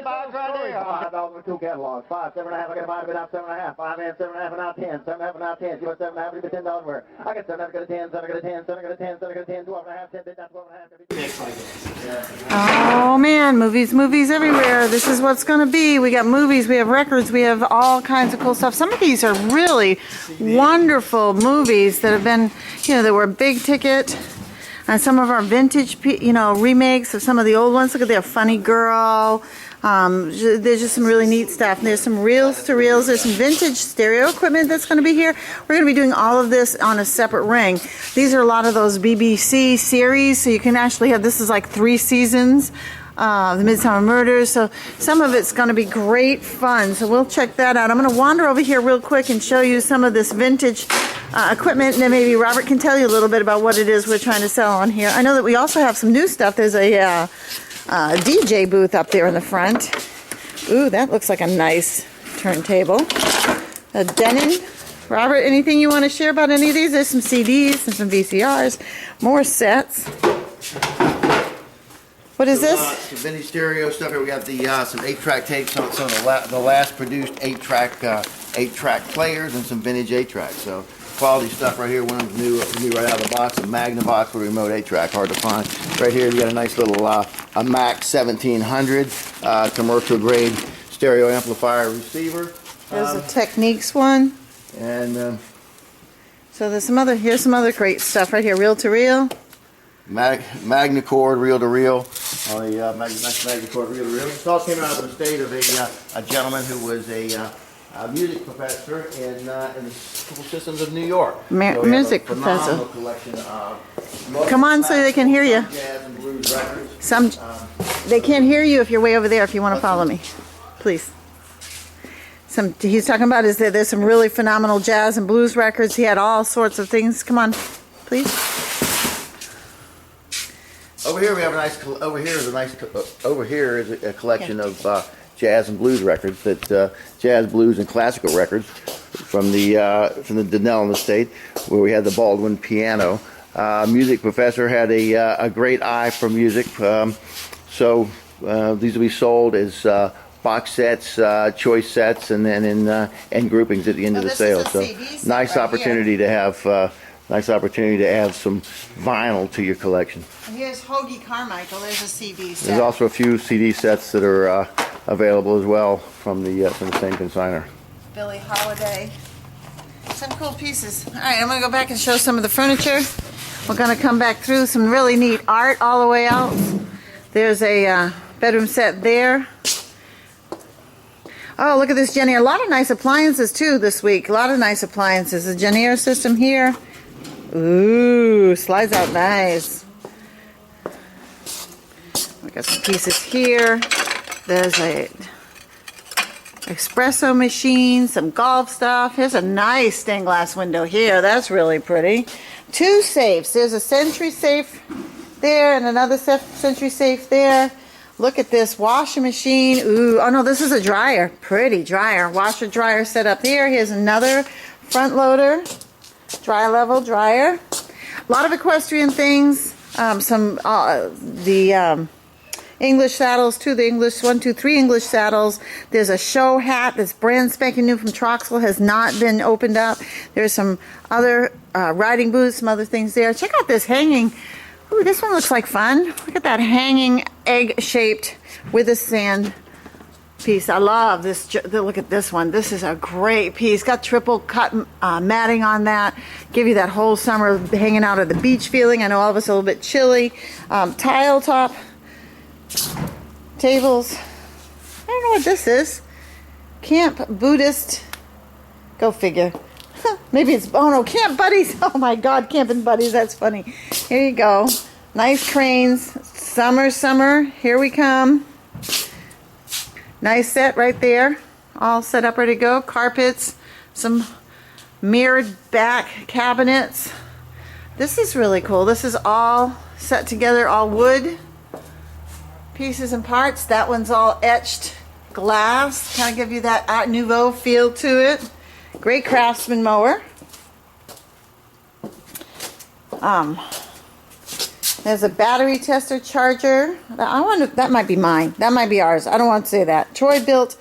box right there. $5 for 2 catalogs. 5, 7.5. I got a 5 out 7.5. 5 and 7.5 out 10. 7.5 and out 10. You want 7.5? You get $10 worth. I got 7.5. I got a 10. 7. I got a 10. 7. I got a 10. 7. I got a 10. 12.5. 10. 12.5. Oh man, movies everywhere. This is what's going to be. We got movies, we have records, we have all kinds of cool stuff. Some of these are really wonderful movies that have been, that were big ticket. And some of our vintage, remakes of some of the old ones. Look at there, Funny Girl. There's just some really neat stuff. And there's some reels to reels. There's some vintage stereo equipment that's going to be here. We're going to be doing all of this on a separate ring. These are a lot of those BBC series, so you can actually have, this is like 3 seasons. The Midsummer Murders, so some of it's going to be great fun, so we'll check that out. I'm going to wander over here real quick and show you some of this vintage equipment, and then maybe Robert can tell you a little bit about what it is we're trying to sell on here. I know that we also have some new stuff. There's a DJ booth up there in the front. Ooh, that looks like a nice turntable. A Denon. Robert, anything you want to share about any of these? There's some CDs and some VCRs, more sets. What is this? Some vintage stereo stuff here. We got the some 8-track tapes, some of the last produced 8-track players, and some vintage 8-tracks. So quality stuff right here. One of them new right out of the box, a Magnavox with a remote 8-track, hard to find. Right here, you got a nice little a Mac 1700 commercial grade stereo amplifier receiver. There's a Techniques one. And so there's here's some other great stuff right here. Reel to reel. Magnecord reel to reel. Magnecord reel to reel. This all came out of the state of a gentleman who was a music professor in the school systems of New York. Music professor. Collection of Come on, so they can hear you. Jazz and blues records. They can't hear you if you're way over there. If you want to follow me, please. He's talking about is that there's some really phenomenal jazz and blues records. He had all sorts of things. Come on, please. Over here we have a collection of jazz and blues records, jazz, blues, and classical records from the Donnell estate, where we had the Baldwin piano. Music professor had a great eye for music, so these will be sold as box sets, choice sets, and then in groupings at the end of the sale. So nice opportunity to have. Nice opportunity to add some vinyl to your collection. And here's Hoagie Carmichael. There's a CD set. There's also a few CD sets that are available as well from the same consignor. Billie Holiday. Some cool pieces. All right, I'm going to go back and show some of the furniture. We're going to come back through some really neat art all the way out. There's a bedroom set there. Oh, look at this Jennier. A lot of nice appliances too this week. A lot of nice appliances. The Jennier system here. Ooh, slides out nice. We got some pieces here. There's a espresso machine, some golf stuff. Here's a nice stained glass window here. That's really pretty. 2 safes. There's a Century safe there and another Century safe there. Look at this washing machine. Ooh, oh no, this is a dryer. Pretty dryer. Washer dryer set up here. Here's another front loader. Dry level dryer. A lot of equestrian things. English saddles too. The English 1, 2, 3 English saddles. There's a show hat that's brand spanking new from Troxel. Has not been opened up. There's some other riding boots. Some other things there. Check out this hanging. Ooh, this one looks like fun. Look at that hanging egg shaped with a sand piece. I love this. Look at this one. This is a great piece. Got triple cut matting on that. Give you that whole summer hanging out at the beach feeling. I know all of us are a little bit chilly. Tile top tables. I don't know what this is. Camp Buddhist. Go figure. Maybe it's, oh no, Camp Buddies. Oh my God, Camping Buddies. That's funny. Here you go. Nice cranes. Summer. Here we come. Nice set right there, all set up, ready to go. Carpets, some mirrored back cabinets. This is really cool. This is all set together, all wood pieces and parts. That one's all etched glass, kind of give you that Art Nouveau feel to it. Great Craftsman mower. There's a battery tester charger. I wonder, that might be mine. That might be ours. I don't want to say that. Troy-Bilt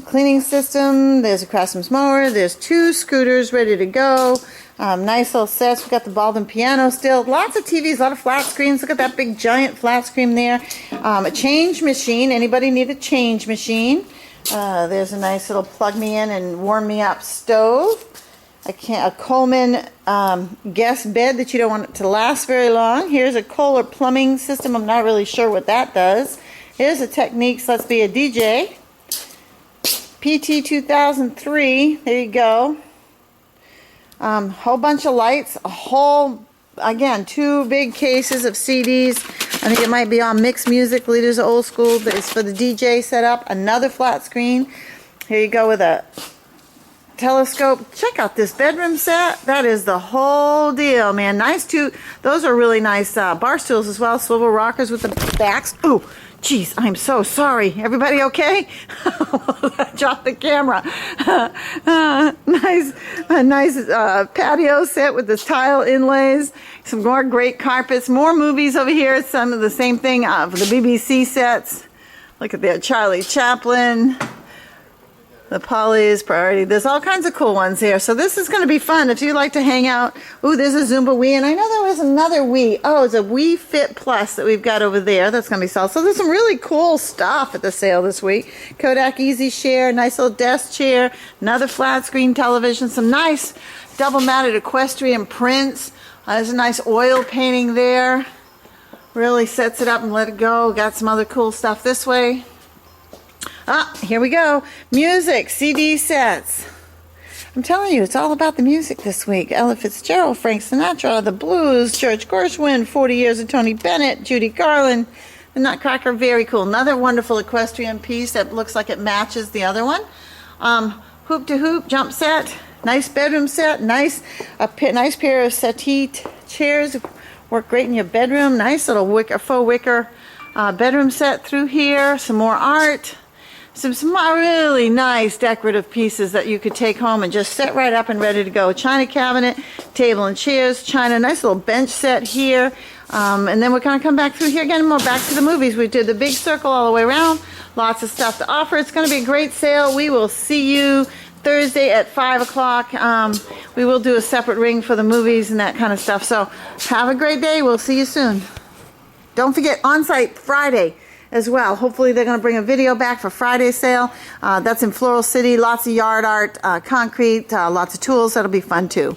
cleaning system. There's a Craftsman's mower. There's 2 scooters ready to go. Nice little sets. We've got the Baldwin piano still. Lots of TVs, a lot of flat screens. Look at that big giant flat screen there. A change machine. Anybody need a change machine? There's a nice little plug me in and warm me up stove. A Coleman guest bed that you don't want it to last very long. Here's a Kohler plumbing system. I'm not really sure what that does. Here's a Techniques Let's Be a DJ. PT 2003. There you go. Whole bunch of lights. Again, 2 big cases of CDs. I think it might be on Mixed Music, Leaders of Old School, but it's for the DJ setup. Another flat screen. Here you go with a telescope. Check out this bedroom set. That is the whole deal, man. Nice too. Those are really nice bar stools as well. Swivel rockers with the backs. Oh, jeez, I'm so sorry. Everybody okay? I dropped the camera. Nice patio set with the tile inlays. Some more great carpets. More movies over here. Some of the same thing for the BBC sets. Look at that. Charlie Chaplin. The Polly's Priority. There's all kinds of cool ones here. So this is going to be fun if you like to hang out. Ooh, there's a Zumba Wii. And I know there was another Wii. Oh, it's a Wii Fit Plus that we've got over there. That's going to be sold. So there's some really cool stuff at the sale this week. Kodak Easy Share. Nice little desk chair. Another flat screen television. Some nice double matted equestrian prints. There's a nice oil painting there. Really sets it up and let it go. Got some other cool stuff this way. Here we go. Music, CD sets. I'm telling you, it's all about the music this week. Ella Fitzgerald, Frank Sinatra, the blues, George Gershwin, 40 Years of Tony Bennett, Judy Garland, the Nutcracker, very cool. Another wonderful equestrian piece that looks like it matches the other one. Hoop to hoop jump set, nice bedroom set, nice pair of settee chairs, work great in your bedroom. Nice little faux wicker bedroom set through here. Some more art. Some really nice decorative pieces that you could take home and just set right up and ready to go. China cabinet, table and chairs, china, nice little bench set here. And then we're going to come back through here again. More back to the movies. We did the big circle all the way around. Lots of stuff to offer. It's going to be a great sale. We will see you Thursday at 5 o'clock. We will do a separate ring for the movies and that kind of stuff. So have a great day. We'll see you soon. Don't forget, on-site Friday as well. Hopefully they're going to bring a video back for Friday's sale. That's in Floral City. Lots of yard art, concrete, lots of tools. That'll be fun too.